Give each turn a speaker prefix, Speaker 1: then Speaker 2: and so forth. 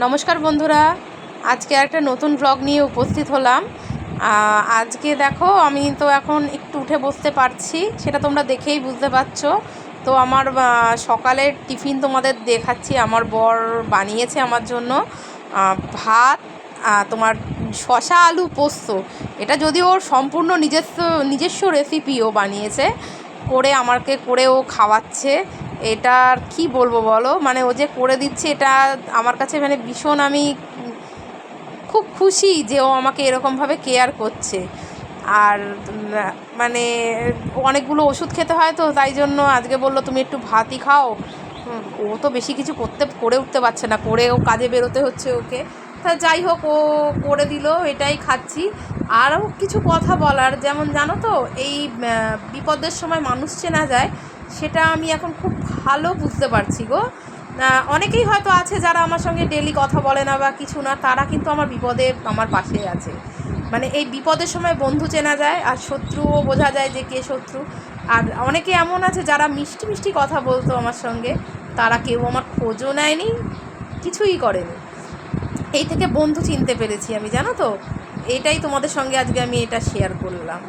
Speaker 1: নমস্কার বন্ধুরা, আজকে একটা নতুন ব্লগ নিয়ে উপস্থিত হলাম। আজকে দেখো, আমি তো এখন একটু উঠে বসতে পারছি, সেটা তোমরা দেখেই বুঝতে পারছো। তো আমার সকালের টিফিন তোমাদের দেখাচ্ছি। আমার বর বানিয়েছে আমার জন্য ভাত, তোমার শসা আলু পোস্ত। এটা যদিও ওর সম্পূর্ণ নিজস্ব রেসিপি ও বানিয়েছে, করে ও খাওয়াচ্ছে। এটার কি বলবো বলো, মানে ও যে করে দিচ্ছে এটা আমার কাছে মানে ভীষণ, আমি খুব খুশি যে ও আমাকে এরকমভাবে কেয়ার করছে। আর মানে অনেকগুলো ওষুধ খেতে হয়, তো তাই জন্য আজকে বললো তুমি একটু ভাতই খাও। ও তো বেশি কিছু করে উঠতে পারছে না, ও কাজে বেরোতে হচ্ছে ওকে। তা যাই হোক, ও করে দিল, এটাই খাচ্ছি। আরও কিছু কথা বলার, যেমন জানো তো, এই বিপদের সময় মানুষ চেনা যায়, সেটা আমি এখন খুব ভালো বুঝতে পারছি গো। অনেকেই হয়তো আছে যারা আমার সঙ্গে ডেলি কথা বলে না বা কিছু না, তারা কিন্তু আমার বিপদে আমার পাশে আছে। মানে এই বিপদের সময় বন্ধু চেনা যায়, আর শত্রুও বোঝা যায় যে কে শত্রু। আর অনেকে এমন আছে যারা মিষ্টি মিষ্টি কথা বলতো আমার সঙ্গে, তারা কেউ আমার খোঁজও নেয়নি, কিছুই করেনি। এই থেকে বন্ধু চিনতে পেরেছি আমি, জানো তো। এটাই তোমাদের সঙ্গে আজকে আমি এটা শেয়ার করলাম।